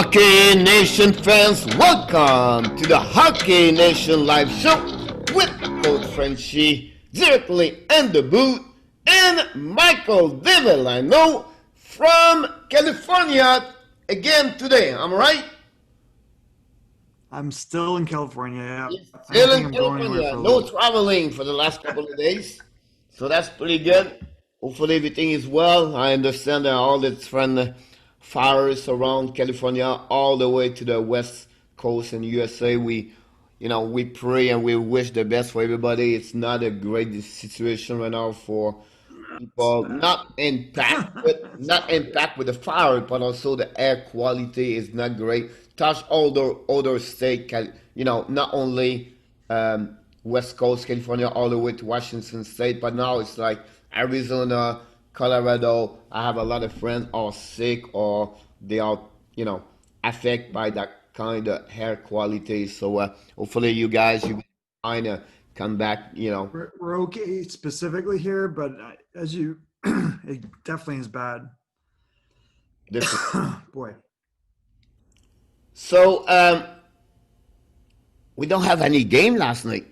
Hockey Nation fans, welcome to the Hockey Nation live show with Coach Frenchy, directly in the booth, and Michael Devellano from California again today. I'm right? I'm still in California. Yeah. I Still don't in think I'm going anywhere California, for a no little. traveling for the last couple of days, so that's pretty good. Hopefully everything is well. I understand that all the different fires around California, all the way to the west coast in USA. We pray and we wish the best for everybody. It's not a great situation right now for It's people, bad. It's not not good. impact with the fire, but also the air quality is not great. Touch all the other state, not only West Coast California all the way to Washington State, but now it's like Arizona, Colorado. I have a lot of friends are sick or they are, affected by that kind of air quality. So hopefully you kind of come back, We're okay specifically here, but as you, it definitely is bad. different. Boy. So we don't have any game last night.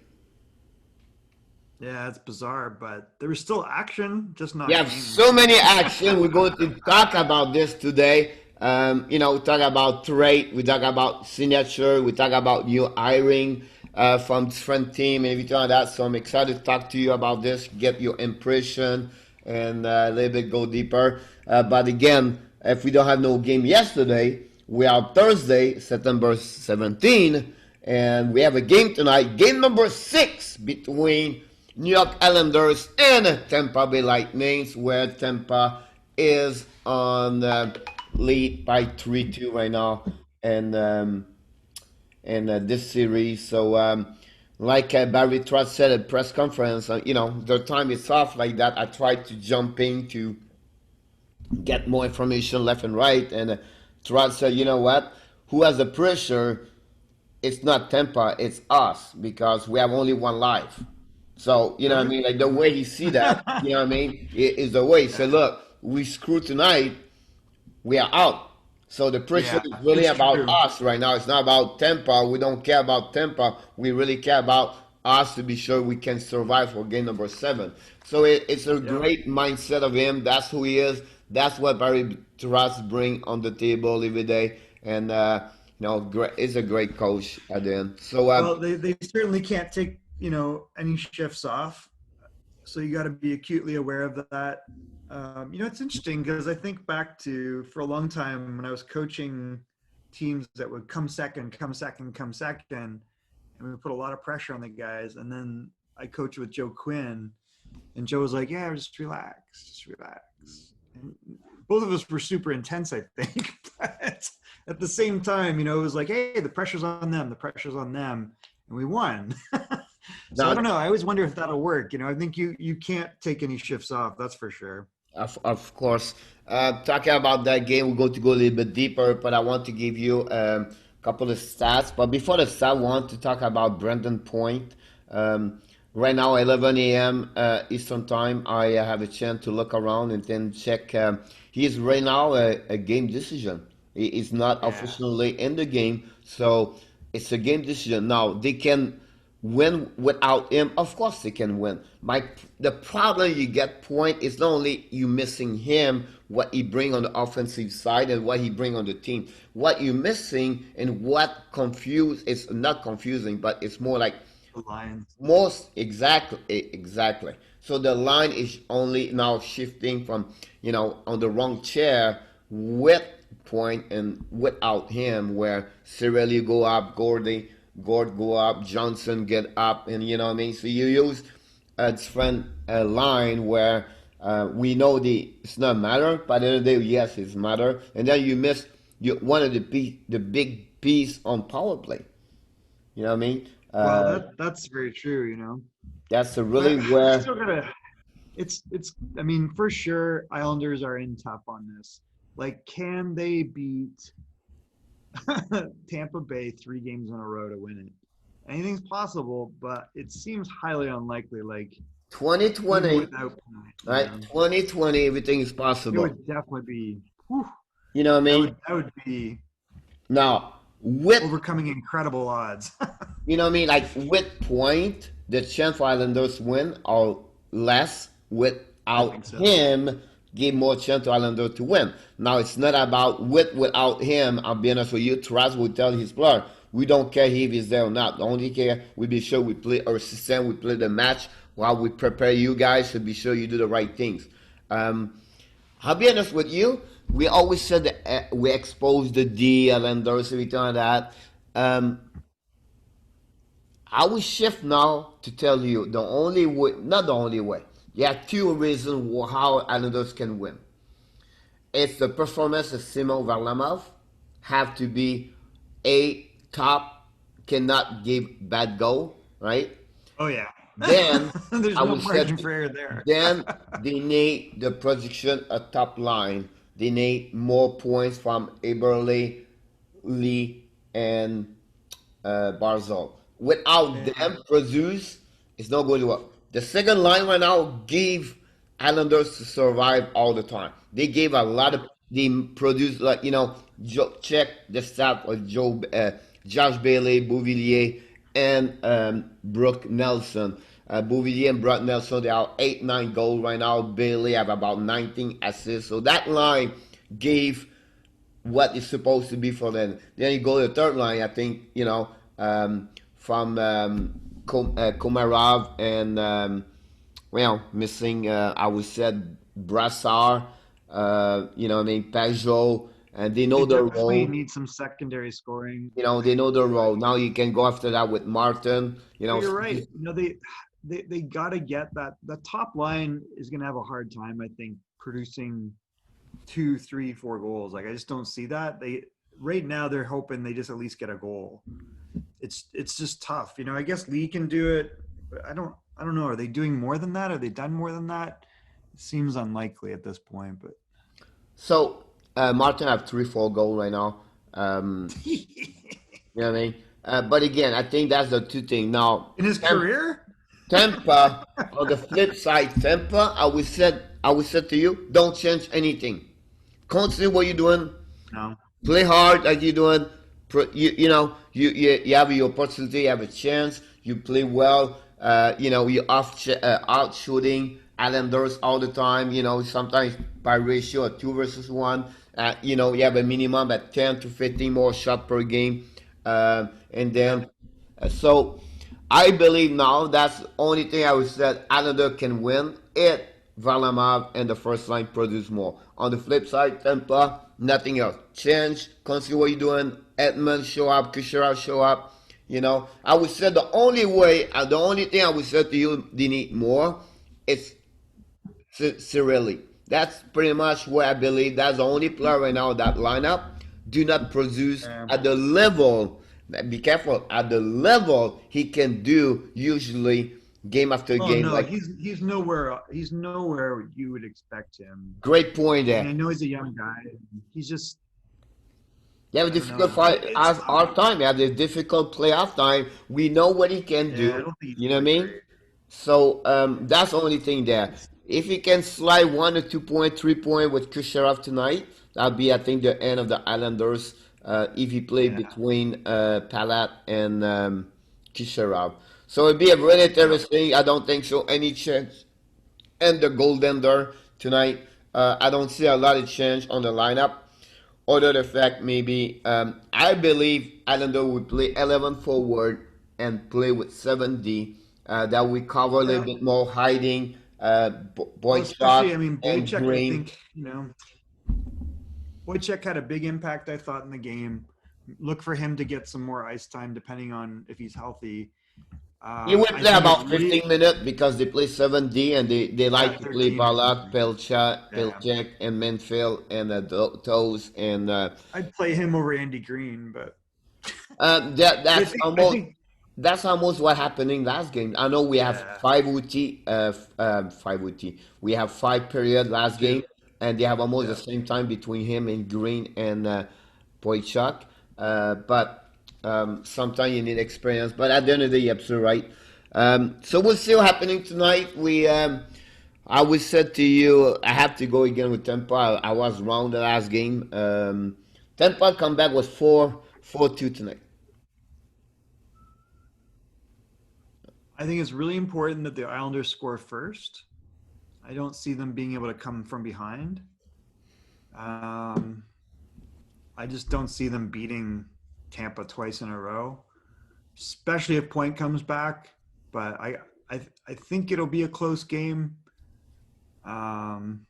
Yeah, it's bizarre, but there was still action, just We not have so games. many action. We're going to talk about this today. We talk about trade, we talk about signature, we talk about new hiring from different team and everything like that. So I'm excited to talk to you about this, get your impression, and a little bit go deeper. But again, if we don't have no game yesterday, we are Thursday, September 17, and we have a game tonight, game number 6 between New York Islanders and Tampa Bay Lightnings, where Tampa is on lead by 3-2 right now, and this series. So, like Barry Trotz said at press conference, the time is off like that. I tried to jump in to get more information left and right, and Trotz said, you know what? Who has the pressure? It's not Tampa, it's us because we have only one life. So, you know what I Really? mean? Like the way he see that, you know what I mean? Is the way he said, Yeah. look, we screw tonight, we are out. So the pressure Yeah, is really it's about true. us right now. It's not about Tampa. We don't care about Tampa. We really care about us to be sure we can survive for game number 7. So it's a Yep. great mindset of him. That's who he is. That's what Barry Trotz bring on the table every day. And great, he's a great coach at the end. So Well, they certainly can't take, any shifts off. So you got to be acutely aware of that. It's interesting because I think back to for a long time when I was coaching teams that would come second, come second, come second, and we put a lot of pressure on the guys. And then I coached with Joe Quinn, and Joe was like, "Yeah, just relax, just relax." And both of us were super intense, I think, but at the same time, it was like, "Hey, the pressure's on them, the pressure's on them," and we won. So I now, don't know. I always wonder if that'll work. I think you can't take any shifts off. That's for sure. of course, talking about that game, we're going to go a little bit deeper, but I want to give you a couple of stats. But before the stat, I want to talk about Brandon Point. Right now, 11 a.m. Eastern Time, I have a chance to look around and then check. He is right now a game decision. He is not Yeah. officially in the game, so it's a game decision. Now, they can win without him. Of course they can win. The problem you get Point is not only you missing him, what he bring on the offensive side and what he bring on the team. What you missing and what confuse it's not confusing, but it's more like The Lions. most exactly. So the line is only now shifting from on the wrong chair with Point and without him, where Cirelli go up, Gord go up, Johnson get up, and you know what I mean. So you use a different line where we know it's not matter, but at the end of the day, yes, it's matter, and then you miss one of the big piece on power play. You know what I mean? Well, that's very true. That's really But I where still gotta. It's. I mean, for sure, Islanders are in tough on this. Like, can they beat Tampa Bay 3 games in a row to win it? Anything's possible, but it seems highly unlikely. Like, even 2020, without Point, right? 2020, everything is it possible. would definitely be. Whew, You know what I that mean? would that would be Now, with overcoming incredible odds. you know what I mean, like with point, the chance for Islanders win are less. I Without think so. him, give more chance to Islanders to win. Now it's not about without him. I'll be honest with you. Trust will tell his player, we don't care if he's there or not. The only care we be sure we play our system, we play the match while we prepare you guys to be sure you do the right things. Um, I'll be honest with you. We always said that we expose the D, Islanders, everything like that. Um, I will shift now to tell you the only way, not the only way. There are two reasons how Islanders can win. It's the performance of Simon Varlamov have to be a top, cannot give bad goal, right? Oh yeah. Then There's I no would say, margin for error there. then they need the production a top line. They need more points from Eberle, Lee, and Barzal. Without Yeah. them produce, it's not going to work. The second line right now gave Islanders to survive all the time. They gave a lot of they produce like check the stat of Josh Bailey, Bouvillier, and Brooke Nelson. Bouvillier and Brooke Nelson they are 8-9 goals right now. Bailey have about 19 assists. So that line gave what is supposed to be for them. Then you go to the third line. I think from Komarov and missing. I would said Brassard. I mean Pajot, and they They know the definitely role. need some secondary scoring. They know the role. Now you can go after that with Martin. But you're right. They got to get that. The top line is going to have a hard time, I think, producing 2, 3, 4 goals. Like I just don't see that. They right now they're hoping they just at least get a goal. It's just tough. I guess Lee can do it, but I don't know. Are they doing more than that? Have they done more than that? It seems unlikely at this point, but So Martin have 3-4 goals right now. You know what I mean? But again, I think that's the two things. Now, in his career? Tampa, on the flip side, Tampa, I would say to you, don't change anything. Continue what you're doing. No. Play hard like you're doing. You have your opportunity, you have a chance. You play well. You're out shooting Islanders all the time. Sometimes by ratio of 2 versus 1. You have a minimum at 10 to 15 more shots per game. And Yeah. then, so I believe now that's the only thing I would say Islander can win if Varlamov and the first line produce more. On the flip side, Tampa, nothing else. Change, consider what you're doing. Edmund show up, Kucherov show up. I would say the only way, the only thing I would say to you, they need more is Cirelli. That's pretty much what I believe. That's the only player right now in that lineup do not produce Yeah. at the level. Be careful at the level he can do usually game after Oh game. no, Like he's nowhere you would expect him. great point And there. I know he's a young guy. He's just You have a I don't difficult know. fight It's as tough. our time. You have a difficult playoff time. We know what he can Yeah, I do. don't think he's You know what I that mean? great. So that's the only thing there. If he can slide 1 or 2 point, 3 point with Kucherov tonight, that'll be I think the end of the Islanders. If he play Yeah. between Palat and Kucherov, so it'd be a really Yeah. interesting. I don't think so any chance and the goaltender tonight. I don't see a lot of change on the lineup. Other the fact maybe I believe Islander would play 11 forward and play with 7D. That we cover a little Yeah. bit more hiding Well, especially, I Boychuk mean, and Boychuk, I Green. think, Boychuk had a big impact, I thought, in the game. Look for him to get some more ice time, depending on if he's healthy. He will I play think it's about really, 15 minutes because they play 7D and they yeah, like to play 13 or Balak, something. Yeah. Pelchak, and Menfield and Toes and I'd play him over Andy Green, but that but that's I almost think, that's almost what happened in last game. I know we have yeah, five OT, 5 OT. We have 5 period last yeah, game, and they have almost the yeah. same time between him and Green and Boychuk. But sometimes you need experience. But at the end of the day, you're absolutely right. So we'll see what happening tonight. I was said to you, I have to go again with Tampa. I was wrong the last game. Tampa comeback was 4-2 tonight. I think it's really important that the Islanders score first. I don't see them being able to come from behind. Um, I just don't see them beating Tampa twice in a row, especially if Point comes back. But I think it'll be a close game. Um,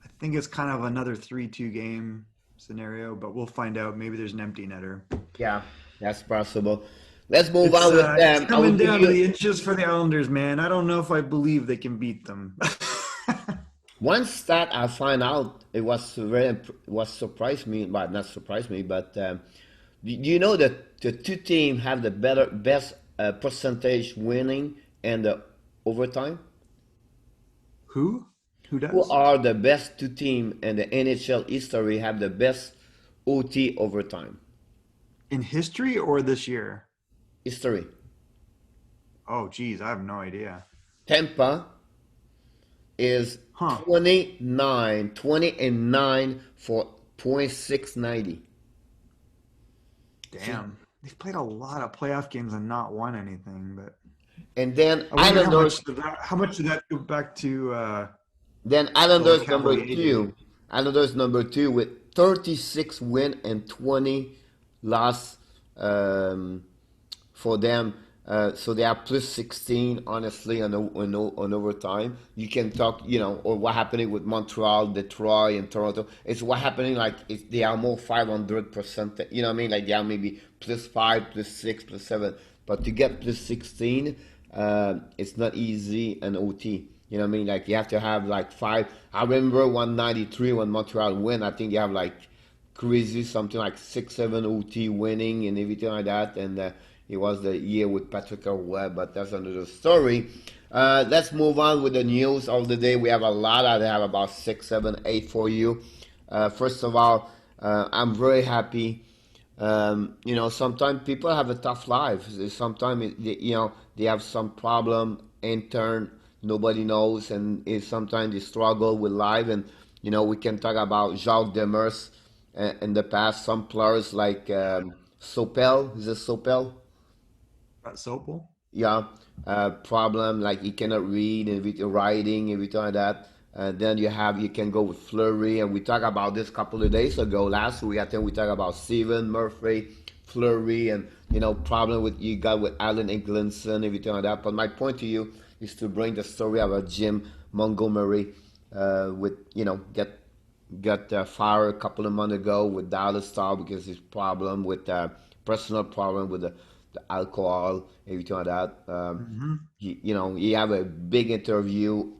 I think it's kind of another 3-2 game scenario, but we'll find out. Maybe there's an empty netter. Yeah, that's possible. Let's move It's on with it's I will coming give down to you the inches for the Islanders, man. I don't know if I believe they can beat them. one stat I find out. It was was surprised me, but not surprised me. But do you know that the two teams have the best percentage winning and the overtime? Who? Who Who does? are the best two teams in the NHL history have the best OT overtime In history or this year? history? Oh, geez, I have no idea. Tampa is Huh? 20 and 9 for .690. So, Damn. They've played a lot of playoff games and not won anything. But and then I wonder Islanders, how much did that go back to then the Islanders number Cavalier days? two, Islanders number two with 36 win and 20 loss for them. So they are plus 16, honestly, on overtime. You can talk, or what happening with Montreal, Detroit, and Toronto. It's what happening, like, they are more 500%. You know what I mean? Like, they are maybe plus 5, plus 6, plus 7. But to get plus 16, it's not easy in OT. You know what I mean? Like, you have to have, like, 5. I remember 193 when Montreal win. I think they have, like, crazy something like 6-7 OT winning and everything like that. And it was the year with Patrick Roy, but that's another story. Let's move on with the news of the day. We have a lot. I have about 6, 7, 8 for you. First of all, I'm very happy. Sometimes people have a tough life. Sometimes they have some problem intern. Nobody knows, and sometimes they struggle with life. And we can talk about Jacques Demers in the past. Some players like Sopel. Is it Sopel? Got Sopel? Yeah, problem like he cannot read and with writing and everything like that. Then you can go with Flurry, and we talked about this a couple of days ago. Last week, I think we talked about Steven Murphy, Flurry, and problem with you got with Alan Eglinson, everything like that. But my point to you is to bring the story about Jim Montgomery, with got fired a couple of months ago with Dallas Star because his problem with personal problem with the alcohol, everything like that. Hmm. He have a big interview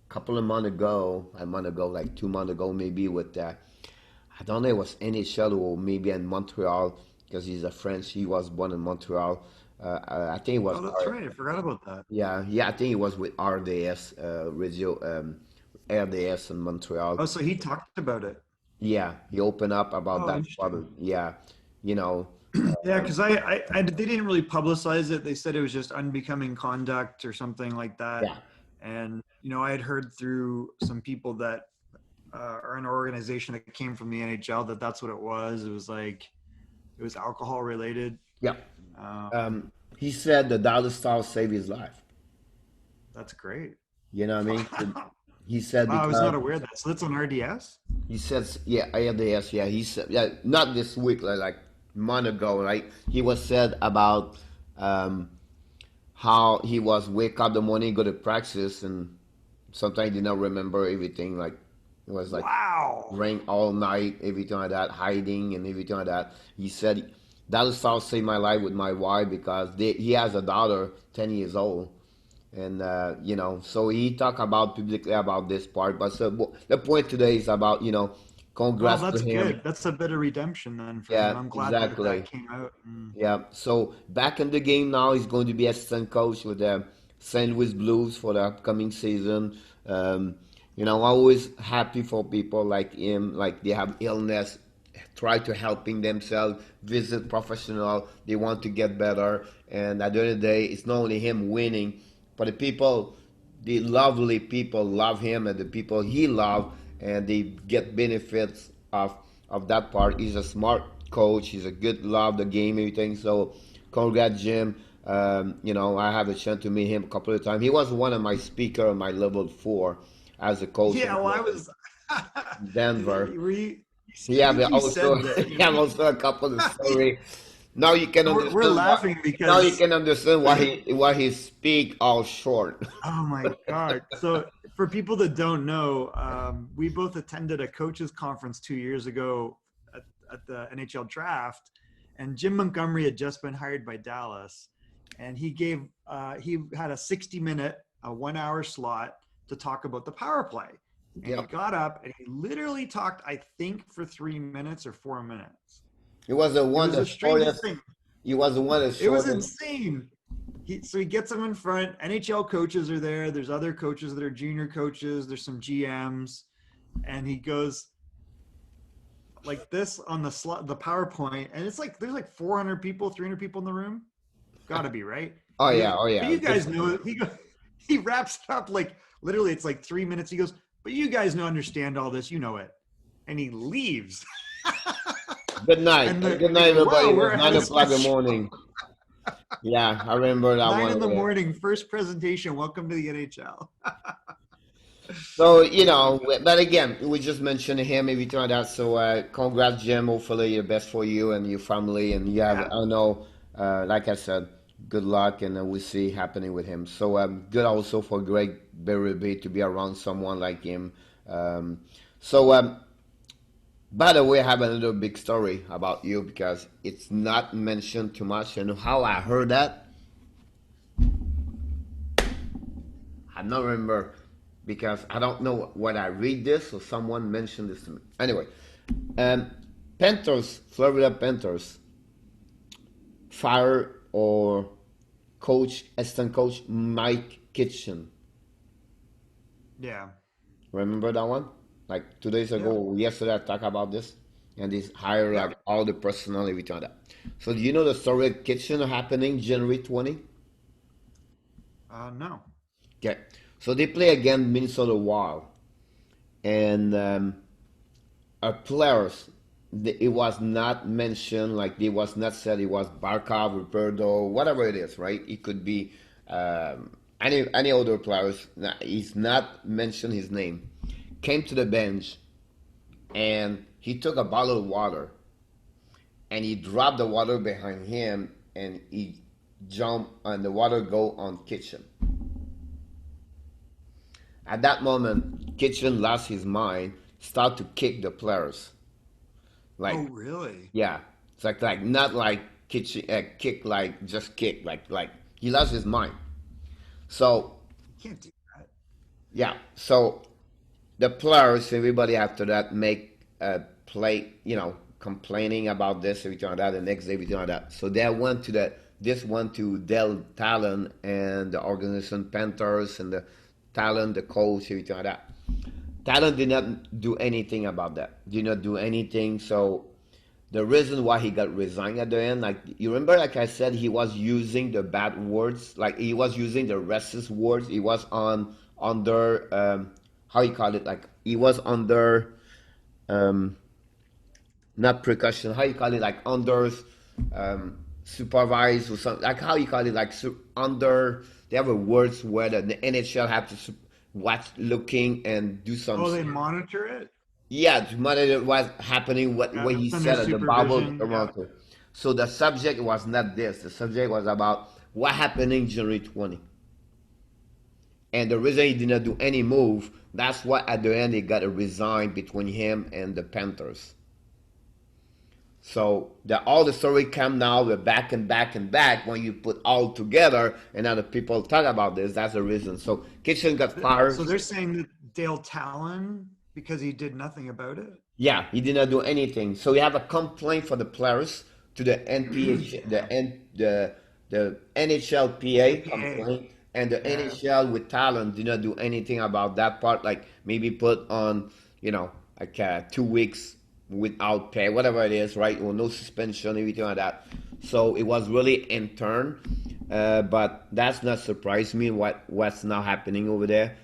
couple of months ago, a month ago, like 2 months ago, maybe with I don't know, it was NHL or maybe in Montreal because he's a French. He was born in Montreal. I think it was Oh, that's right. I forgot about that. yeah, I think it was with RDS radio, RDS in Montreal. Oh, so he talked about it. Yeah, he opened up about Oh, that interesting. problem. Yeah, you know, Yeah, because they didn't really publicize it. They said it was just unbecoming conduct or something like that. yeah. And I had heard through some people that are an organization that came from the NHL that that's what it was. It was like it was alcohol related. Yeah. Um, He said the Dallas Stars saved his life. that's great. You know what I mean? Wow, He said I was not because aware of that. So that's on RDS. he says, yeah, ALDS, yeah. He said, yeah, not this week, like month ago, right? He was said about um, how he was wake up the morning, go to practice, and sometimes he did not remember everything. Like it was like Wow. rain all night, everything like that, hiding and everything like that. He said Dallas Stars saved my life with my wife because he has a daughter, 10 years old, and so he talked about publicly about this part. But so the point today is about Well, congrats to that's him. good. That's a bit of redemption then for him. Yeah, I'm glad that that exactly. came out. And Yeah, so back in the game now, he's going to be assistant coach with the St. Louis Blues for the upcoming season. Always happy for people like him, like they have illness, try to helping themselves, visit professional, they want to get better. And at the end of the day, it's not only him winning, but the lovely people love him and the people he love, and they get benefits of of that part. He's a smart coach. He's a good love the game, everything. So, congrats, Jim. I have a chance to meet him a couple of times. He was one of my speaker on my level 4 as a coach Yeah, in well, I was. Denver. I Yeah, think but you also said that. he have also a couple of story. Now you can We're understand why. laughing Now you because can understand why he speak all short. oh my God. So for people that don't know, we both attended a coaches conference 2 years ago at the NHL draft, and Jim Montgomery had just been hired by Dallas, and he had a 60-minute, a 1 hour slot to talk about the power play. And he Yeah, got up and he literally talked, I think, for 3 minutes or 4 minutes. he was the It one was the the strangest shortest. thing. He was the one that It was shortest. insane. So he gets them in front. NHL coaches are there. There's other coaches that are junior coaches. There's some GMs, and he goes like this on the PowerPoint, and it's like there's like 400 people, 300 people in the room. Got to be right. Oh He yeah, goes, oh but yeah. you guys know. He wraps it up like literally. It's like 3 minutes. He goes, but you guys know understand all this. You know it, and he leaves. Good night. And Good they night, go, everybody. wow, It we're was ahead nine of o'clock in the schedule. morning. Yeah, I remember that Nine one in the over there. morning, first presentation. Welcome to the NHL. So, but again, we just mentioned him, everything like that. So, congrats, Jim. Hopefully, the best for you and your family. And you have, Yeah. I know, like I said, good luck, and we see happening with him. So, good also for Greg Berube to be around someone like him. Um, so, by the way, I have another big story about you because it's not mentioned too much. And how I heard that, I don't remember because I don't know when I read this or someone mentioned this to me. Anyway, um, Panthers, Florida Panthers, fire or coach, assistant coach Mike Kitchen. Yeah. Remember that one? Like 2 days ago, Yep. or yesterday, I talked about this, and they hire Yep. like all the personnel, everything like that. So do you know the story of Kitchen happening January 20? No. Okay, so they play against Minnesota Wild, and players, it was not mentioned, like it was not said it was Barkov, Roberto, whatever it is, right? It could be any other players. He's not mentioned his name. Came to the bench and he took a bottle of water and he dropped the water behind him and he jumped and the water go on Kitchen. At that moment, Kitchen lost his mind, start to kick the players. Oh, Like, really? yeah, it's like not like kitchen kick, like just kick, like he lost his mind. So You can't do that. yeah, so the players, everybody after that make a play, complaining about this, everything like that. The next day, everything like that. So they went to this went to Del Talon and the organization Panthers and the Talon, the coach, everything like that. Talon did not do anything about that. Did not do anything. So the reason why he got resigned at the end, like you remember, like I said, he was using the bad words, like he was using the racist words. He was on under how you call it, like he was under um, not precaution, how you call it, like under supervised or something, like how you call it, like under. They have a words where the NHL have to watch, looking and do some. Oh, they monitor it? Yeah, to monitor what's happening, what Yeah, he it's under said at the Bible of supervision. Yeah. Toronto. So the subject was not this. The subject was about what happening January 20. And the reason he did not do any move, that's why at the end he got a resign between him and the Panthers. So all the story come now, we're back and back and back. When you put all together and other people talk about this, that's the reason. So Kitchen got fired. So they're saying that Dale Talon, because he did nothing about it? Yeah, he did not do anything. So we have a complaint for the players to the NPH, Yeah. the NHLPA APA. complaint, and the Yeah. NHL with talent did not do anything about that part. Like maybe put on, like 2 weeks without pay, whatever it is, right? Or no suspension, everything like that. So it was really intern, but that's not surprised me. What's now happening over there?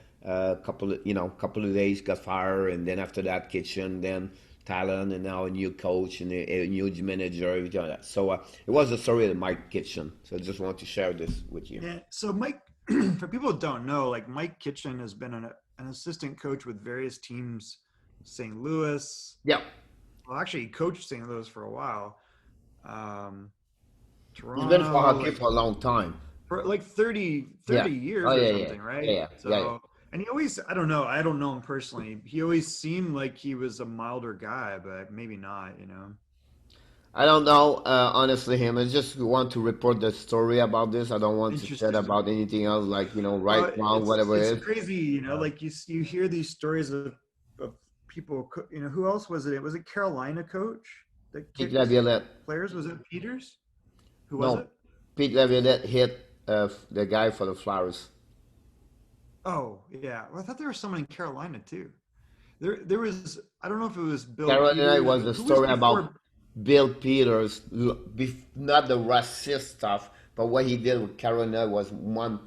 Couple of days got fired, and then after that, Kitchen. Then talent and now a new coach and a new manager, everything like that. So it was the story of Mike Kitchen. So I just want to share this with you. Yeah. So Mike, for people who don't know, like Mike Kitchen has been an assistant coach with various teams, St. Louis. Yeah, Well, actually, he coached St. Louis for a while. Um, he's been for Toronto, hockey like for a long time. for like 30, Yeah. 30 Oh years or yeah, yeah, something, yeah, right? yeah, yeah, yeah. So, and he always, I don't know him personally. He always seemed like he was a milder guy, but maybe not, you know. I don't know, honestly, him. I just want to report the story about this. I don't want to chat Interesting. about anything else, like, right, Well, wrong, it's whatever it's it is. crazy, like you hear these stories of people, who else was it? Was it Carolina coach that Pete kicked Laviolette, players? Was it Peters? Who was no, it? Pete Laviolette hit the guy for the Flowers. Oh, yeah. Well, I thought there was someone in Carolina too. There was, I don't know if it was Bill Carolina Peters. was the Who was story about before Bill Peters, not the racist stuff, but what he did with Carolina was one,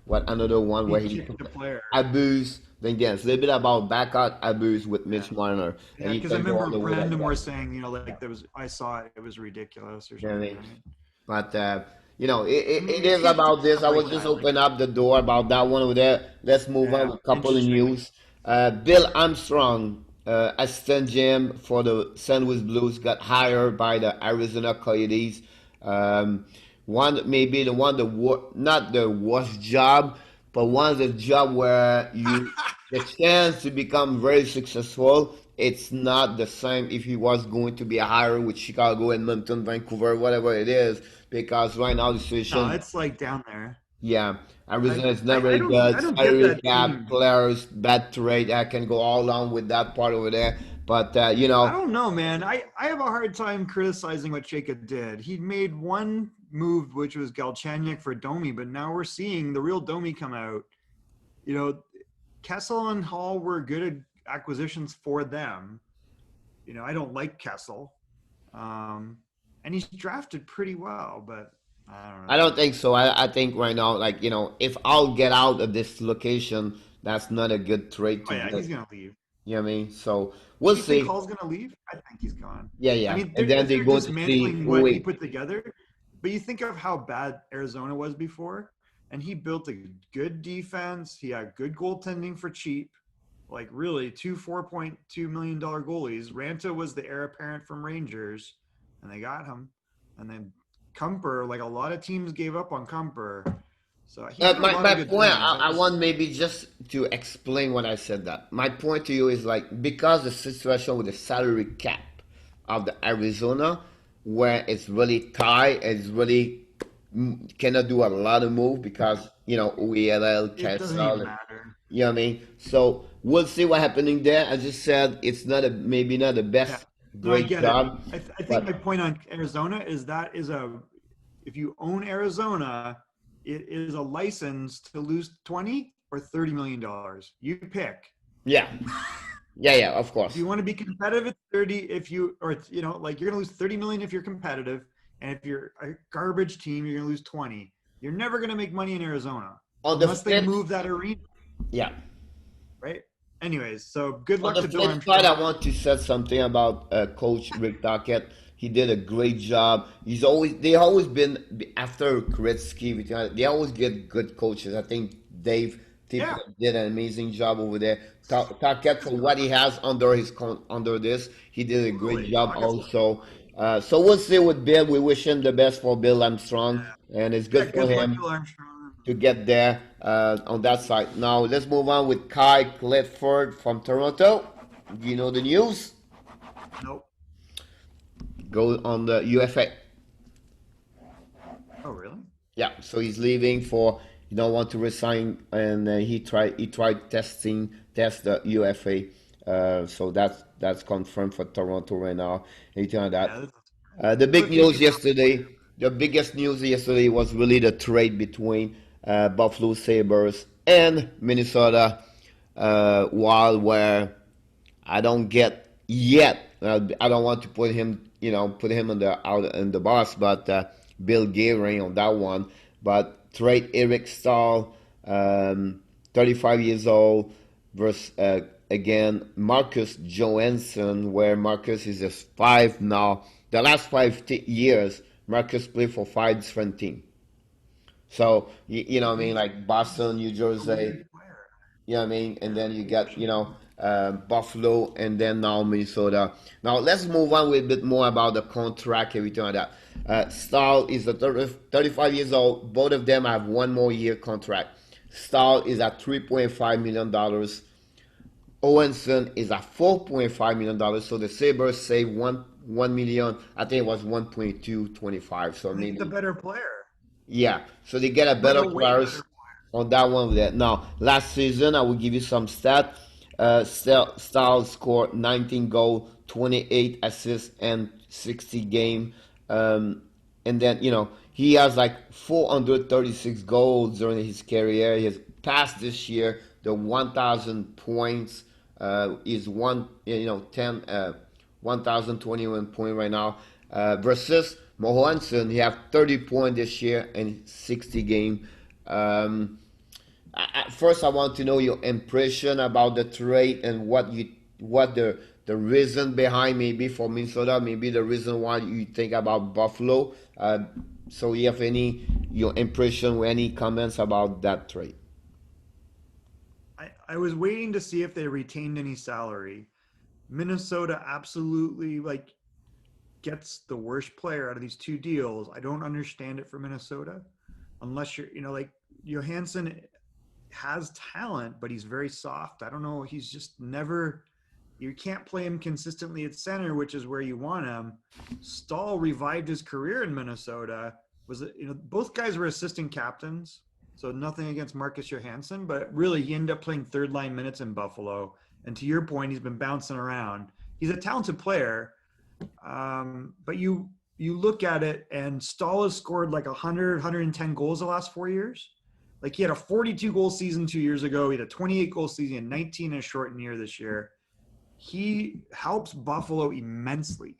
what another one he where he kicked a player? abused. Then again, it's a little bit about backout abuse with Yeah. Mitch Marner, and Yeah, you because I can go all remember the way like Brandon that. were saying, like there was, I saw it, it was ridiculous or You know what I something, mean? right? But I mean, it you is can't do about this. stuff I like was just that. Like, open up the door about that one over there. Let's move on yeah, with a couple of interesting. news. Bill Armstrong, assistant GM for the St. Louis Blues, got hired by the Arizona Coyotes. Um, one maybe the one not the worst job, but one of the job where you the chance to become very successful. It's not the same if he was going to be hired with Chicago, Edmonton, Vancouver, whatever it is, because right now the No, situation, it's like down there. yeah, I, Arizona is not I very don't good. I don't get Salary that cap, team. players, bad trade. I can go all along with that part over there. But I don't know, man. I have a hard time criticizing what Chayka did. He made one move, which was Galchenyuk for Domi, but now we're seeing the real Domi come out. You know, Kessel and Hall were good acquisitions for them. I don't like Kessel, um, and he's drafted pretty well, but I don't I know. don't think so. I think right now, like, if I'll get out of this location, that's not a good trade Oh to yeah, get. he's gonna leave. You know what I mean? So we'll You think see. Hall's gonna leave? I think he's gone. Yeah, I yeah. mean, And then if they're they're going to see dismantling who what he we. put together, but you think of how bad Arizona was before, and he built a good defense. He had good goaltending for cheap, like really two $4.2 million goalies. Ranta was the heir apparent from Rangers, and they got him. And then Kumper, like a lot of teams gave up on Kumper, so he did a My, lot my of good point, things. I want maybe just to explain what I said that. My point to you is like, because the situation with the salary cap of the Arizona, where it's really tight, it's really cannot do a lot of move because, OELL, It doesn't even Kessel, matter. you know what I mean? So we'll see what happening there. I just said it's not maybe not the Yeah. best No, I great get it. job, I think my but point on Arizona is that is if you own Arizona, it is a license to lose 20 or $30 million. You pick. yeah, yeah, yeah, of If course. you want to be competitive at 30, if you or like you're gonna lose 30 million if you're competitive, and if you're a garbage team, you're gonna lose 20. You're never gonna make money in Arizona On the unless they flip, move that arena, yeah. right? Anyways, so good On luck the to Bill flip side, Armstrong. I want to say something about Coach Rick Dockett. He did a great job. They always been after Gretzky. They always get good coaches. I think Dave Yeah, Tippett did an amazing job over there. Dockett for what he has under this, he did a great totally. job Rockets. also. So we'll see with Bill. We wish him the best for Bill Armstrong, and it's Yeah, good for good luck, him Bill Armstrong. to get there on that side. Now let's move on with Kai Clifford from Toronto. Do you know the news? Nope. Go on the UFA. Oh, really? Yeah, so he's leaving for he don't want to resign, and he tried test the UFA. So that's confirmed for Toronto right now. Anything like Yeah, that. this is The big quick and news to the yesterday, the biggest news yesterday was really the trade between Buffalo Sabres and Minnesota Wild, where I don't get yet. I don't want to put him in the out in the box, but Bill Gehring on that one. But trade Eric Staal, 35 years old, versus again Marcus Johansson, where Marcus is just five now. The last years, Marcus played for five different teams. So you know what I mean, He's like Boston, New a Jersey, weird player. you know what I mean, and then you got Buffalo, and then now Minnesota. Now let's move on with a bit more about the contract, everything like that. Staal is 35 years old. Both of them have one more year contract. Staal is at $3.5 million. Owenson is at $4.5 million. So the Sabres save 1 million. I think it was 1.225. So They get the maybe better player, yeah, so they get a like better a way players better. on that one there. Now, last season, I will give you some stat. Stahl scored 19 goals, 28 assists, and 60 game. And then, he has like 436 goals during his career. He has passed this year the 1,000 points. Is 1,021 point right now. Versus Mohanson, he have 30 points this year and 60 game. Um, First, I want to know your impression about the trade and what the reason behind maybe for Minnesota, maybe the reason why you think about Buffalo. So you have any your impression or any comments about that trade? I was waiting to see if they retained any salary. Minnesota absolutely like gets the worst player out of these two deals. I don't understand it for Minnesota, unless you're, like Johansson has talent, but he's very soft. I don't know. He's just never. You can't play him consistently at center, which is where you want him. Staal revived his career in Minnesota. Was it, both guys were assistant captains, so nothing against Marcus Johansson, but really he ended up playing third line minutes in Buffalo. And to your point, he's been bouncing around. He's a talented player, but you look at it, and Staal has scored like 100, 110 goals the last 4 years. Like he had a 42 goal season 2 years ago. He had a 28 goal season, 19 in a shortened year this year. He helps Buffalo immensely.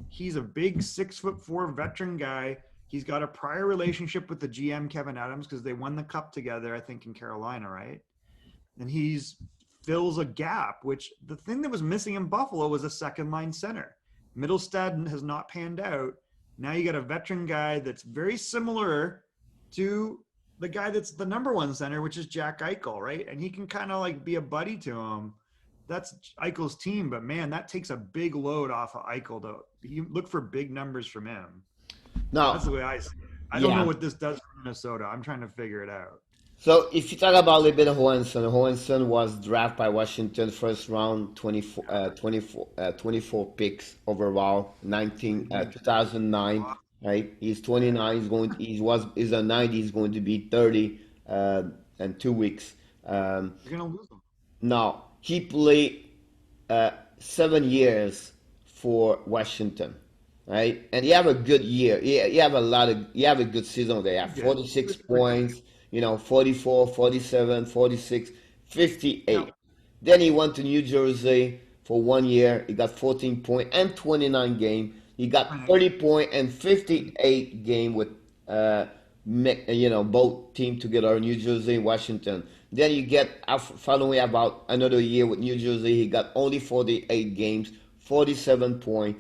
He's a big 6'4" veteran guy. He's got a prior relationship with the GM Kevin Adams because they won the cup together, I think, in Carolina, right? And he's fills a gap, which the thing that was missing in Buffalo was a second line center. Middlestad has not panned out. Now you got a veteran guy that's very similar to the guy that's the number one center, which is Jack Eichel, right? And he can kind of like be a buddy to him. That's Eichel's team, but man, that takes a big load off of Eichel. To you look for big numbers from him. That's the No, way I see it. I don't know yeah. what this does for Minnesota. I'm trying to figure it out. So if you talk about a little bit of Johansson was drafted by Washington first round 24 picks overall, 2009, right? He's 29, he's a 90, he's going to be 30 in 2 weeks. You're gonna lose them. Now he played 7 years for Washington, right? And he have a good year. He have you have a good season there. You have He did. He 46 was pretty good. points, 44, 47, 46, Now, 58. Then he went to New Jersey for 1 year. He got 14 point and 29 game. He got 30 point and 58 game with both team together, New Jersey, Washington. Then you get following about another year with New Jersey. He got only 48 games, 47 point.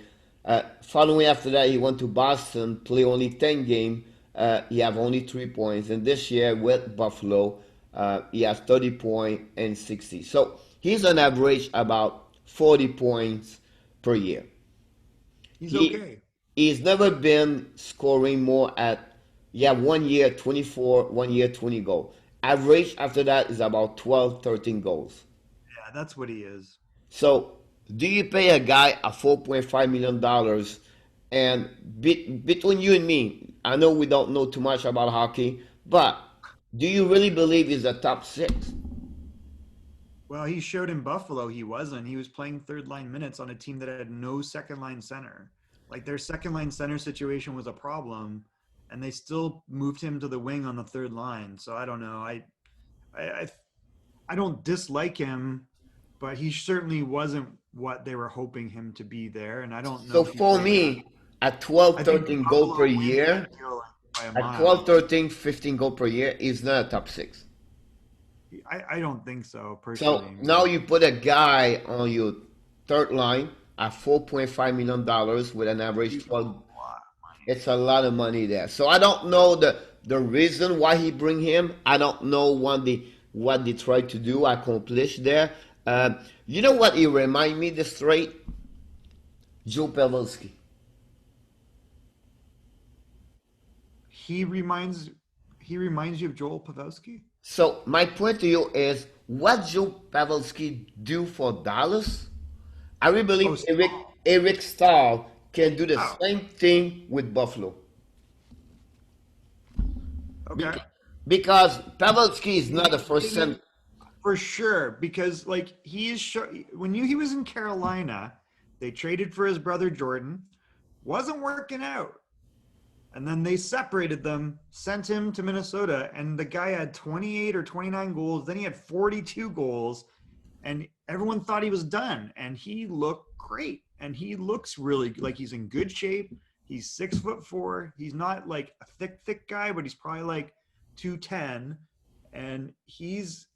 Following after that, he went to Boston, play only 10 game. He have only 3 points. And this year with Buffalo, he has 30 point and 60. So he's on average about 40 points per year. he's He okay. he's never been scoring more at 1 year 24, 1 year 20 goal. Average after that is about 12, 13 goals. Yeah, that's what he is. So do you pay a guy a $4.5 million? And between you and me, I know we don't know too much about hockey, but do you really believe he's a top six? Well, he showed in Buffalo he wasn't. He was playing third line minutes on a team that had no second line center. Like their second line center situation was a problem, and they still moved him to the wing on the third line. So I don't know. I, I, I don't dislike him, but he certainly wasn't what they were hoping him to be there. And I don't know So if he for played enough. me, at 12, I think 13 goal per Buffalo wins year, that deal by a at mile. 12, 13, 15 goal per year, he's not a top six. I don't think so So personally. now you put a guy on your third line at $4.5 million with an average He's a 12. lot of money. It's a lot of money there. So I don't know the reason why he bring him. I don't know what they tried to do accomplish there. You know what he remind me the straight Joe Pavelski. He reminds he reminds you of Joel Pavelski. So my point to you is what Joe Pavelski do for Dallas. I really Oh, believe Staal. Eric Staal can do the Oh, same thing with Buffalo. okay. Bec- Because Pavelski is not the first Maybe center. for sure, because like when he was in Carolina, they traded for his brother Jordan, wasn't working out, and then they separated them, sent him to Minnesota, and the guy had 28 or 29 goals. Then he had 42 goals, and everyone thought he was done. And he looked great, and he looks really like he's in good shape. He's 6'4". He's not like a thick guy, but he's probably like 210, and he's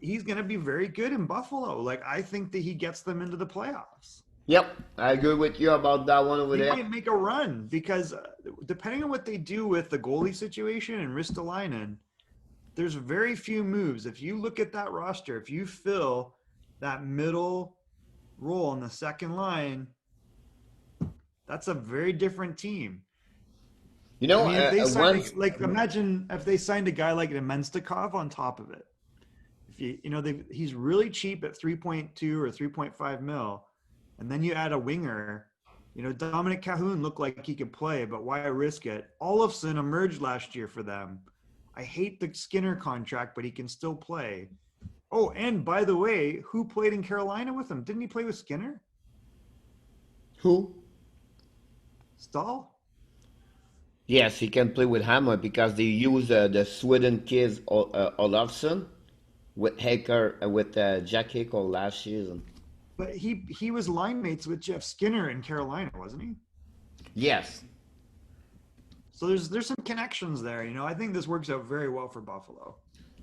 going to be very good in Buffalo. Like I think that he gets them into the playoffs. Yep, I agree with you about that one over They there. might make a run because depending on what they do with the goalie situation and Ristolainen, there's very few moves. If you look at that roster, if you fill that middle role on the second line, that's a very different team. You I know, mean, if they signed once like imagine if they signed a guy like Nemenstikov on top of it. If he's really cheap at 3.2 or 3.5 mil, and then you add a winger. Dominic Cahoon looked like he could play, but why risk it? Olofsson emerged last year for them. I hate the Skinner contract, but he can still play. Oh, and by the way, who played in Carolina with him? Didn't he play with Skinner? who? Staal? Yes, he can play with Hammer because they use the Sweden kids Olafsson with Haker with Jack Hickle last season. But he was line mates with Jeff Skinner in Carolina, wasn't he? Yes. So there's some connections there. I think this works out very well for Buffalo.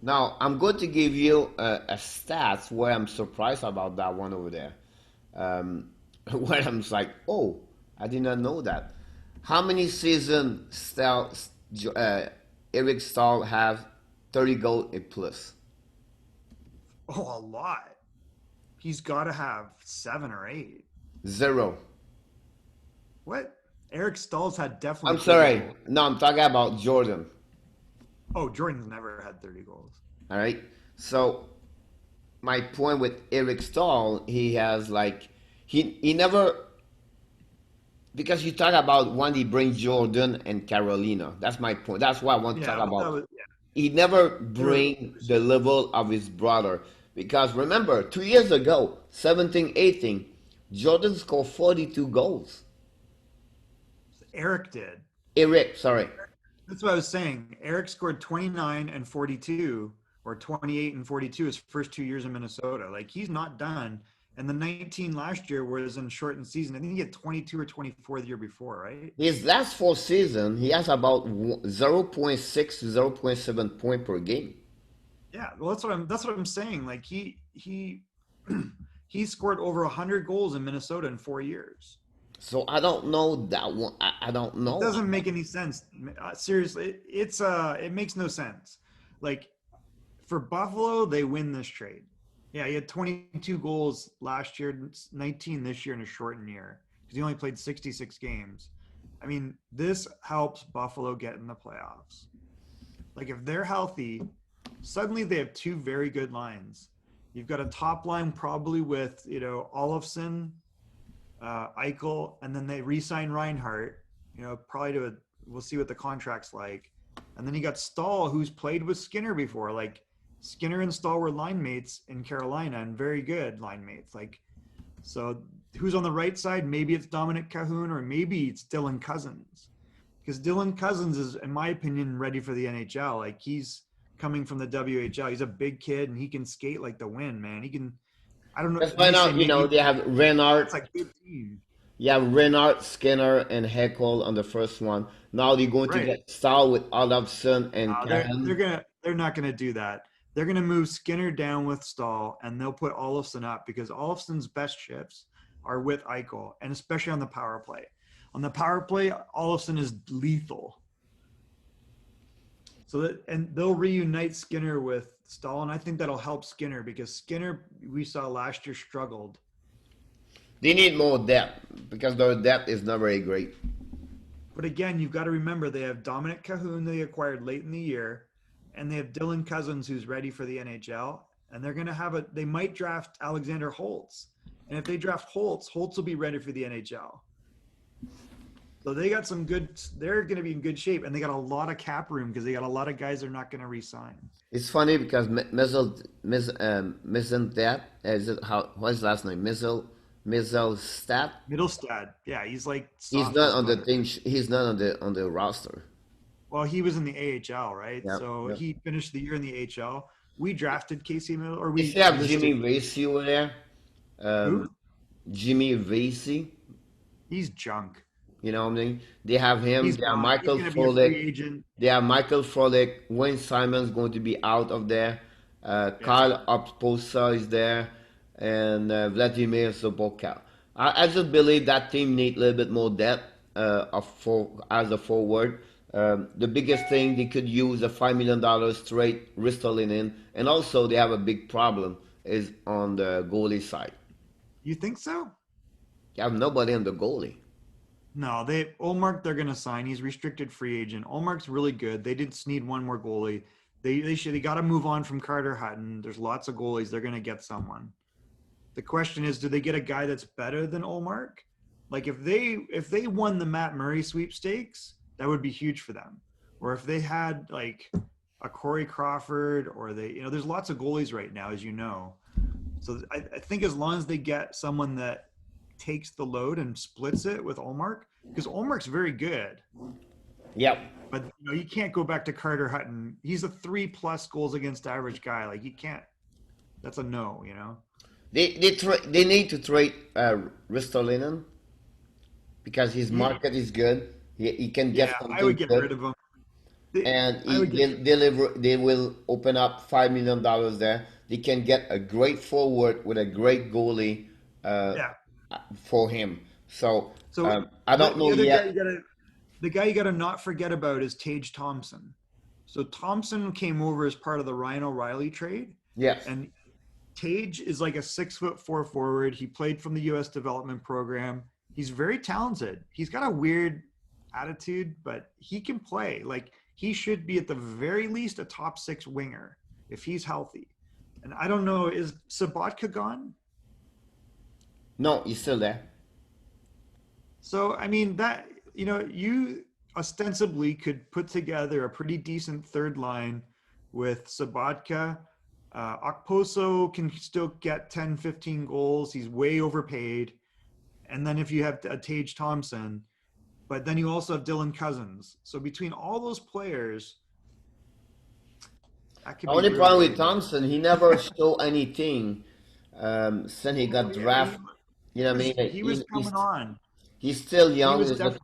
Now I'm going to give you a stats where I'm surprised about that one over there. Where I'm just like, oh, I did not know that. How many seasons Eric Stahl have 30 goal and plus? Oh, a lot. He's got to have 7 or 8. Zero. What? Eric Stahl's had I'm definitely 30 sorry. goals. No, I'm talking about Jordan. Oh, Jordan's never had 30 goals. All right. So my point with Eric Stahl, he has like he never because you talk about when he brings Jordan and Carolina. That's my point. That's what I want to talk Yeah, but that about. was yeah. He never They were bring the level of his brother because remember 2 years ago, 17, 18, Jordan scored 42 goals. Eric did. Eric, sorry. That's what I was saying. Eric scored 29 and 42 or 28 and 42 his first 2 years in Minnesota. Like he's not done. And the 19 last year was in shortened season. I think he had 22 or 24 the year before, right? His last 4 seasons, he has about 0.6 to 0.7 point per game. Yeah, well that's what I'm saying. Like he he scored over 100 goals in Minnesota in 4 years. So I don't know that one. I don't It know. doesn't make any sense. Seriously, it makes no sense. Like for Buffalo, they win this trade. Yeah, he had 22 goals last year, 19 this year in a shortened year because he only played 66 games. I mean, this helps Buffalo get in the playoffs. Like if they're healthy, suddenly they have two very good lines. You've got a top line probably with Olofsson, Eichel, and then they re-sign Reinhart. Probably we'll see what the contract's like, and then you got Staal, who's played with Skinner before. Like Skinner and Staal were line mates in Carolina and very good line mates. Like, so who's on the right side? Maybe it's Dominic Cahoon or maybe it's Dylan Cousins, because Dylan Cousins is, in my opinion, ready for the NHL. Like he's coming from the WHL. He's a big kid and he can skate like the wind, man. He can. I don't know. Let's You find say out. maybe They have Renard. it's like good team, You have Renard, Skinner, and Heckel on the first one. Now they're going to right? get Stahl with Olafson and They're Cahan. they're not gonna do that. they're going to move Skinner down with Staal, and they'll put Olofsson up because Olofsson's best shifts are with Eichel, and especially on the power play. On the power play, Olofsson is lethal. So that, and they'll reunite Skinner with Staal, and I think that'll help Skinner because Skinner, we saw last year, struggled. They need more depth because their depth is not very great. But again, you've got to remember they have Dominic Cahoon they acquired late in the year, and they have Dylan Cousins who's ready for the NHL, and they're going to have they might draft Alexander Holtz. And if they draft Holtz, Holtz will be ready for the NHL. So they got they're going to be in good shape, and they got a lot of cap room because they got a lot of guys they're not going to re-sign. It's funny because Mizzenstat, what's his last name? Mittelstadt. Mittelstadt, yeah, he's like He's not on the thing. He's not on the roster. Well, he was in the AHL, right? Yep, So yep. he finished the year in the AHL. We drafted Casey Miller, or we They still have listed- Jimmy Vesey over there. Who? Jimmy Vesey. He's junk. You know what I mean? They have him. He's They have gone. Michael He's going to be a free Frolik. agent. They have Michael Frolik. Wayne Simon's going to be out of there. Kyle Okposo is there, and Vladimir Sobotka. I just believe that team needs a little bit more depth as a forward. The biggest thing they could use a $5 million straight Ristolainen, and also they have a big problem is on the goalie side. You think so? You have nobody on the goalie. No, Olmark they're going to sign. He's restricted free agent. Olmark's really good. They just need one more goalie. They got to move on from Carter Hutton. There's lots of goalies. They're going to get someone. The question is, do they get a guy that's better than Olmark? Like if they won the Matt Murray sweepstakes, that would be huge for them. Or if they had like a Corey Crawford, or there's lots of goalies right now, as you know. So I think as long as they get someone that takes the load and splits it with Olmark, because Olmark's very good. Yep. But you can't go back to Carter Hutton. He's a 3+ goals against average guy. Like you can't. That's a no. They need to trade Ristolainen because his market is good. He can get something I would get good. rid of him. They will open up $5 million there. They can get a great forward with a great goalie for him. So I don't know yet. The guy you got to not forget about is Tage Thompson. So Thompson came over as part of the Ryan O'Reilly trade. Yes. And Tage is like a 6'4" forward. He played from the U.S. development program. He's very talented. He's got a weird attitude, but he can play. Like he should be at the very least a top 6 winger if he's healthy. And I don't know, is Sabatka gone? No, he's still there. So I mean that you ostensibly could put together a pretty decent third line with Sabatka. Okposo can still get 10, 15 goals. He's way overpaid. And then if you have a Tage Thompson, but then you also have Dylan Cousins. So between all those players, that could The be only really problem with good. Thompson, he never showed anything since he got drafted. You know what I mean? He was coming on. He's still young. was He's like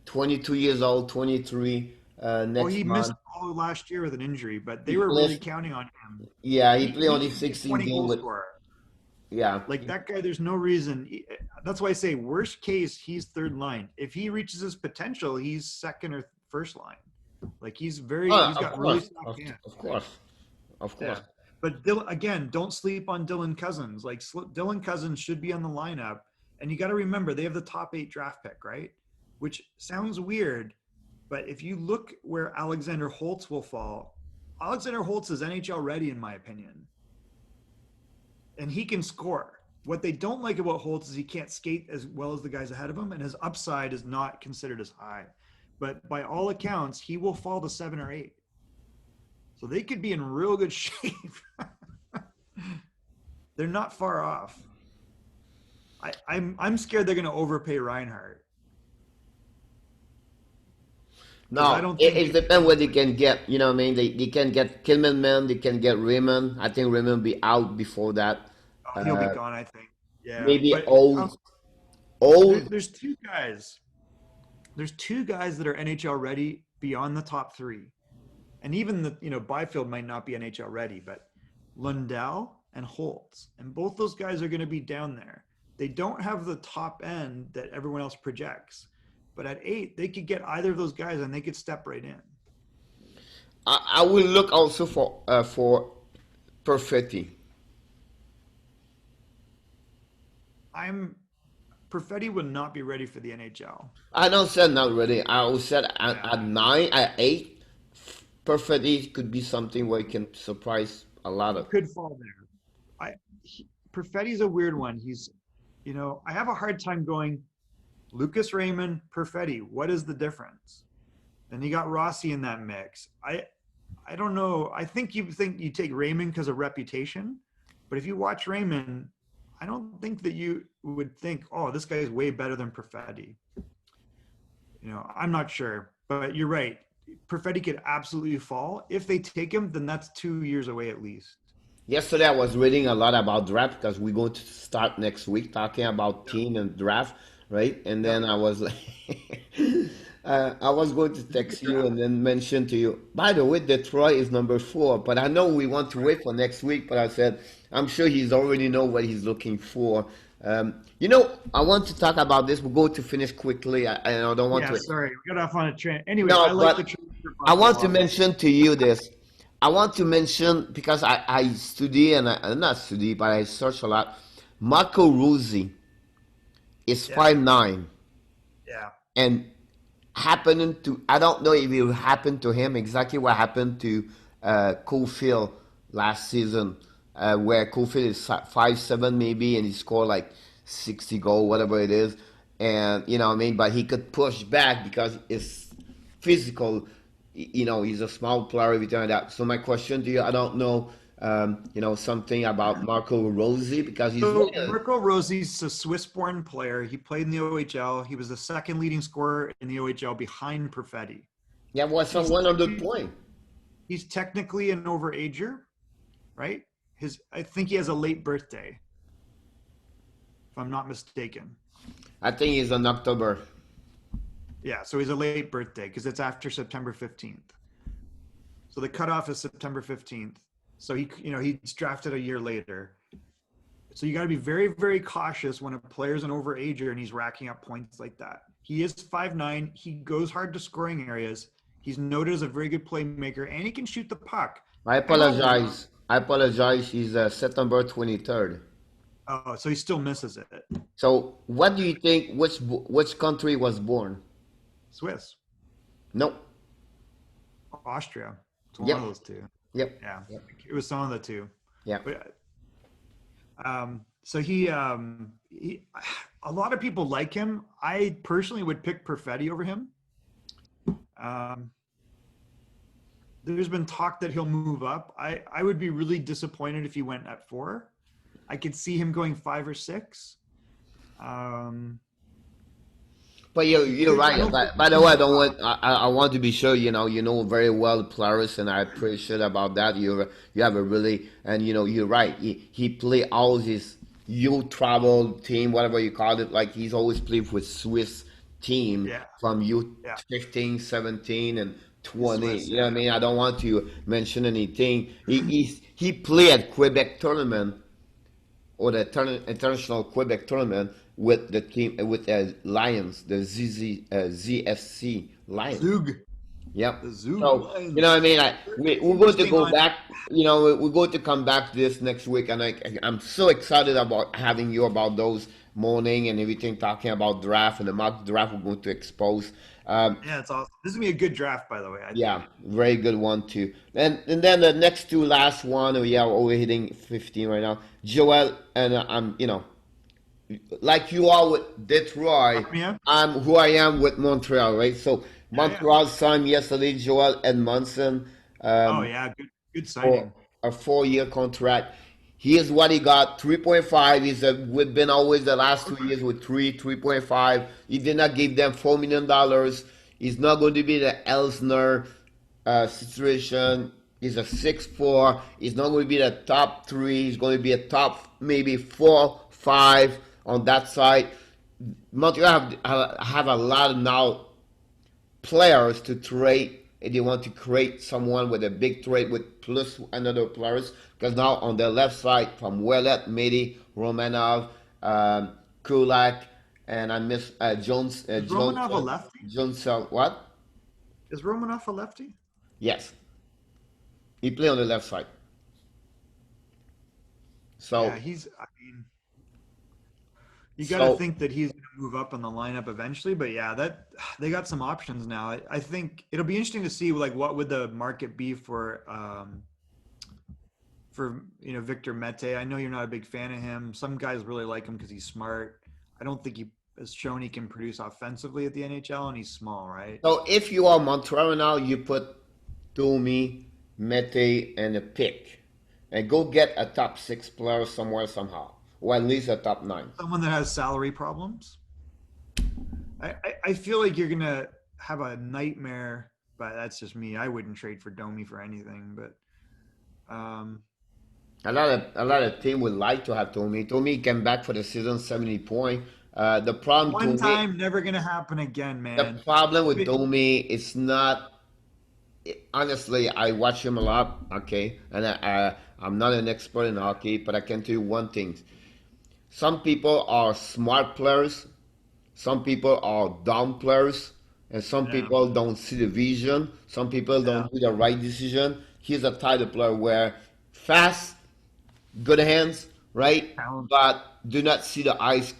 22 years old, 23 next He month. missed all last year with an injury, but they He were really plays- counting on him. Yeah, he played only He's a 16 20 goal games. scorer. Yeah. Like that guy, there's no reason. That's why I say worst case, he's third line. If he reaches his potential, he's second or first line. Like he's got really soft hands. Of course. Yeah. But again, don't sleep on Dylan Cousins. Like Dylan Cousins should be on the lineup. And you got to remember, they have the top 8 draft pick, right? Which sounds weird, but if you look where Alexander Holtz will fall, Alexander Holtz is NHL ready, in my opinion. And he can score. What they don't like about Holtz is he can't skate as well as the guys ahead of him, and his upside is not considered as high. But by all accounts, he will fall to 7 or 8. So they could be in real good shape. They're not far off. I'm scared they're going to overpay Reinhardt. No, I don't think it depends what they can get. You know what I mean? They can get Kilman, they can get Raymond. I think Raymond will be out before that. He'll be gone, I think. Yeah. Maybe but, old. There's 2 guys. There's 2 guys that are NHL ready beyond the top 3. and even Byfield might not be NHL ready, but Lundell and Holtz, and both those guys are going to be down there. They don't have the top end that everyone else projects, but at 8, they could get either of those guys and they could step right in. I will look also for Perfetti. Perfetti would not be ready for the NHL. I don't said not ready. I always said Yeah. at 9, at 8, Perfetti could be something where he can surprise a lot He of. could fall there. Perfetti's a weird one. I have a hard time going Lucas Raymond, Perfetti. What is the difference? Then you got Rossi in that mix. I don't know. I think you take Raymond because of reputation, but if you watch Raymond, I don't think that you would think, oh, this guy is way better than Perfetti. I'm not sure, but you're right. Perfetti could absolutely fall. If they take him, then that's 2 years away at least. Yesterday, I was reading a lot about draft because we're going to start next week talking about Yep. team and draft, right? And Yep. then I was like, I was going to It's a good text you draft. and then mention to you, by the way, Detroit is number 4, but I know we want to wait for next week, but I said, I'm sure he's already know what he's looking for. I want to talk about this. We're going to finish quickly. I don't want Yeah, to. sorry, we got off on a train. Anyways, I No, like the but trade for I Buffalo, want to obviously. mention to you this. I want to mention because I study and I not study, but I search a lot. Marco Rossi is Yeah, 5'9", yeah. and happening to I don't know if it happened to him exactly what happened to Cofield last season, where Cofield is 5'7" maybe, and he scored like 60 goal, whatever it is, and you know what I mean. But he could push back because it's physical. He's a small player, everything like that. So my question to you, I don't know, something about Marco Rossi because he's So really Marco Rossi's a Swiss-born player. He played in the OHL. He was the second leading scorer in the OHL behind Perfetti. yeah, what's on He's 100 point. he's technically an overager, right? I think he has a late birthday, if I'm not mistaken. I think he's in October. Yeah, so he's a late birthday because it's after September 15th. So the cutoff is September 15th. So he's drafted a year later. So you got to be very, very cautious when a player's an overager and he's racking up points like that. He is 5'9". He goes hard to scoring areas. He's noted as a very good playmaker, and he can shoot the puck. I I know. apologize. I apologize. He's September 23rd. Oh, so he still misses it. So, what do you think? Which country was born? Swiss, No. Austria. It's one of Yep. those two. Yep. Yeah, Yep. it was some of the two. Yep. But so he, a lot of people like him. I personally would pick Perfetti over him. Um, there's been talk that he'll move up. I would be really disappointed if he went at 4. I could see him going 5 or 6. But you're I right. don't think By he's the way, gonna I move don't up. want. I want to be sure. You know very well Polaris, and I appreciate about that. You have a really and you're right. He play all his youth travel team, whatever you call it. Like he's always played with Swiss team Yeah, from youth yeah, 15, 17, and 20. Swiss. You know what I Yeah, mean? I don't want to mention anything. He played at Quebec tournament or the international Quebec tournament with the team with Lions, the ZFC Lions. Zug, Yep. the Zug So you know Lions. what I mean. We're going to Interesting go on. back. We're going to come back this next week, and I'm so excited about having you about those morning and everything, talking about draft and the mock draft we're going to expose. Yeah, it's awesome. This is gonna be a good draft, by the way. I think. Yeah, very good one too. And then the next two last one, yeah, we're hitting 15 right now. Joel and I'm like you are with Detroit, Armia? I'm who I am with Montreal, right? So Yeah, yeah. Montreal signed yesterday Joel Edmunson Oh um, yeah, good for signing. a 4-year contract. Here's what he got: 3.5. We've been always the last 2 years with 3.5. He did not give them $4 million. He's not going to be the Elsner situation. He's a 6'4". He's not going to be the top 3. He's going to be a top maybe 4, 5 on that side. Montreal have a lot of now players to trade and they want to create someone with a big trade with plus another players. Because now on the left side, from Ouellet, Medi, Romanov, Kulak, and I miss Jones, Is Romanov a lefty? What? Is Romanov a lefty? Yes, he play on the left side. Yeah, So, he's. I mean, you got to so think that he's going to move up in the lineup eventually. But yeah, that they got some options now. I think it'll be interesting to see like what would the market be for Victor Mete. I know you're not a big fan of him. Some guys really like him because he's smart. I don't think he has shown he can produce offensively at the NHL, and he's small, right? So if you are Montreal now, you put Domi, Mete, and a pick, and go get a top six player somewhere somehow, or at least a top nine. Someone that has salary problems. I feel like you're gonna have a nightmare, but that's just me. I wouldn't trade for Domi for anything, but A lot of team would like to have Domi. Domi came back for the season 70 point. The problem one to me, time, never gonna happen again, the man. problem with But Domi is not. Honestly, I watch him a lot. Okay, and I'm not an expert in hockey, but I can tell you one thing: some people are smart players, some people are dumb players, and some yeah, people don't see the vision. Some people yeah, don't do the right decision. He's a type of player where fast, good hands, right? talent. But do not see the ice,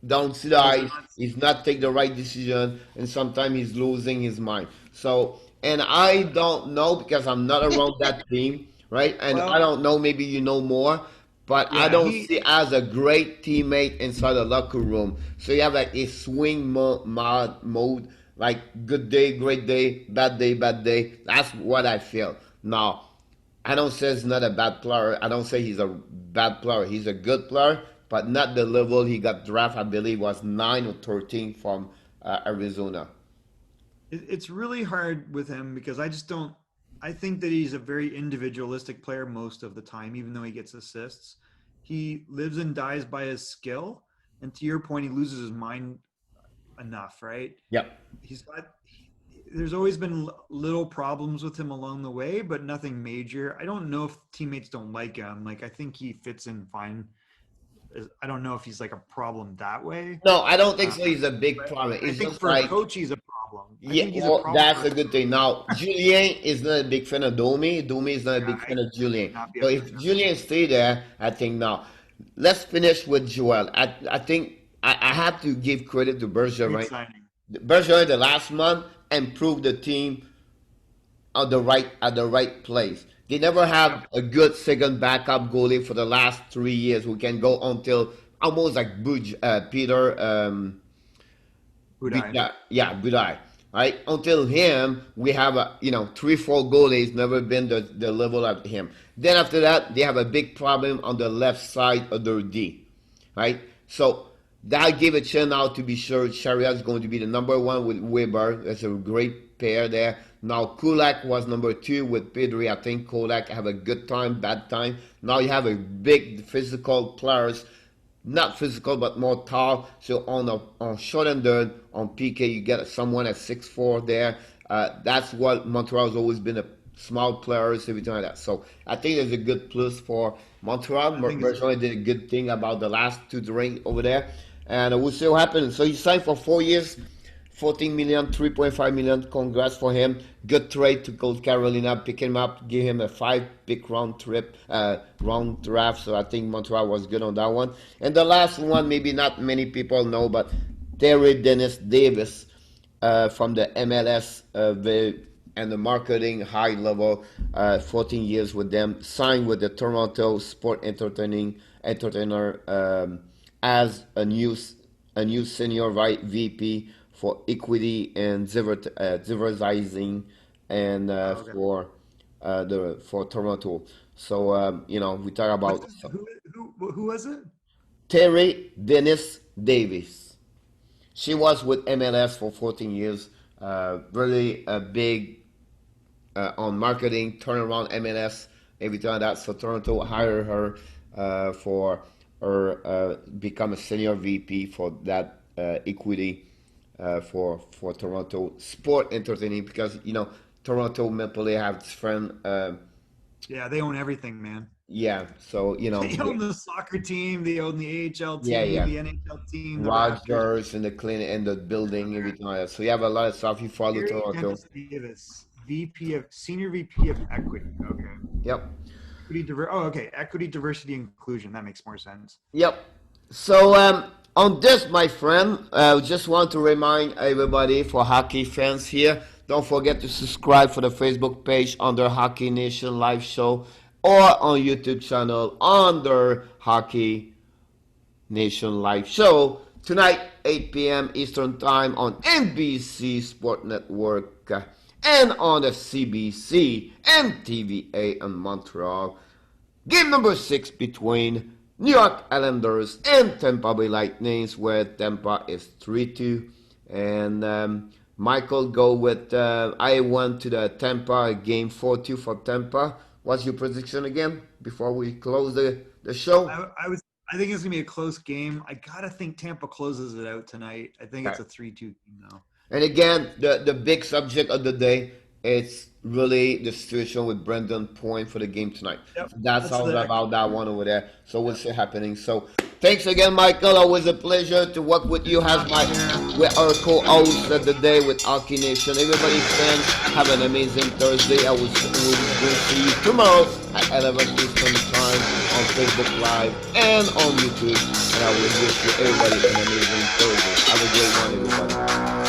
don't see the Does ice. not. He's not take the right decision, and sometimes he's losing his mind. So, and I don't know because I'm not around that team, right? And I Well, don't know. Maybe you know more, but I yeah, don't he. see as a great teammate inside the locker room. So you have like a swing mode, like good day, great day, bad day, bad day. That's what I feel now. I don't say he's not a bad player. I don't say he's a bad player. He's a good player, but not the level he got drafted. I believe was 9 or 13 from Arizona. It's really hard with him because I just don't. I think that he's a very individualistic player most of the time, even though he gets assists. He lives and dies by his skill, and to your point, he loses his mind enough, right? Yep. He's got. There's always been little problems with him along the way, but nothing major. I don't know if teammates don't like him. Like I think he fits in fine. I don't know if he's like a problem that way. No, I don't think Uh, so. He's a big but problem. I It's think just for a like, coach, he's a problem. I yeah, think he's a well, problem that's for a a good thing. Now, Julien is not a big fan of Domi. Domi is not a yeah, big I fan of would Julien. not be a So fan if of him. Julien stay there, I think now. Let's finish with Joel. I think I have to give credit to Great Bergeron. signing. Bergeron the last month improved the team at the right place. They never have Yep. a good second backup goalie for the last 3 years who can go until almost like Peter Budai. yeah, Budai. Right? Until him, we have 3, 4 goalies never been the level of him. Then after that, they have a big problem on the left side of their D. Right? So that gave a chance now to be sure Sharia is going to be the number one with Weber. That's a great pair there. Now Kulak was number two with Pedri. I think Kulak have a good time, bad time. Now you have a big physical players, not physical but more tall. So on short and dirt on PK you get someone at 6'4" there. That's what Montreal has always been, a small players, everything like that. So I think there's a good plus for Montreal. I think it's Bergeron did a good thing about the last two drink over there, and we'll see what happens. So he signed for 4 years. 14 million, 3.5 million. Congrats for him. Good trade to Cold Carolina. Pick him up, give him a 5 pick round draft. So I think Montreal was good on that one. And the last one, maybe not many people know, but Terry Dennis Davis from the MLS and the marketing high level, 14 years with them, signed with the Toronto Sport Entertainer as a new senior VP for equity and advertising and okay. for Toronto. So we talk What's about his, who was it? Terry Dennis Davis. She was with MLS for 14 years. Really a big on marketing, turnaround MLS, everything like that. So Toronto hired her for her become a senior VP for that equity for Toronto sport entertaining because Toronto Maple Leafs have friend. Yeah, they own everything, man. Yeah, so They own the soccer team, they own the AHL yeah, team, yeah. the NHL team, the Raptors. Rogers and the clinic and the building, everything like that. So you have a lot of stuff. You follow Gary Toronto. Dennis Davis, Senior VP of Equity. Okay. Yep. Okay. Equity, diversity, inclusion. That makes more sense. Yep. So on this, my friend, I just want to remind everybody for hockey fans here, don't forget to subscribe for the Facebook page under Hockey Nation Live Show or on YouTube channel under Hockey Nation Live Show. Tonight, 8 p.m. Eastern Time on NBC Sport Network and on the CBC and TVA in Montreal. Game number 6 between New York Islanders and Tampa Bay Lightnings, where Tampa is 3-2. And Michael, go with I went to the Tampa game 4-2 for Tampa. What's your prediction again before we close the show? I think it's gonna be a close game. I gotta think Tampa closes it out tonight. I think it's a 3-2 game now. And again, the big subject of the day is really the situation with Brendan Point for the game tonight. Yep. That's all about that one over there. So we'll see happening. So thanks again, Michael. Always a pleasure to work with you. With our co-host of the day with Hockey Nation. Everybody, fans, have an amazing Thursday. I will see you tomorrow at 11 Eastern Time on Facebook Live and on YouTube. And I will wish you everybody an amazing Thursday. Have a great one, everybody.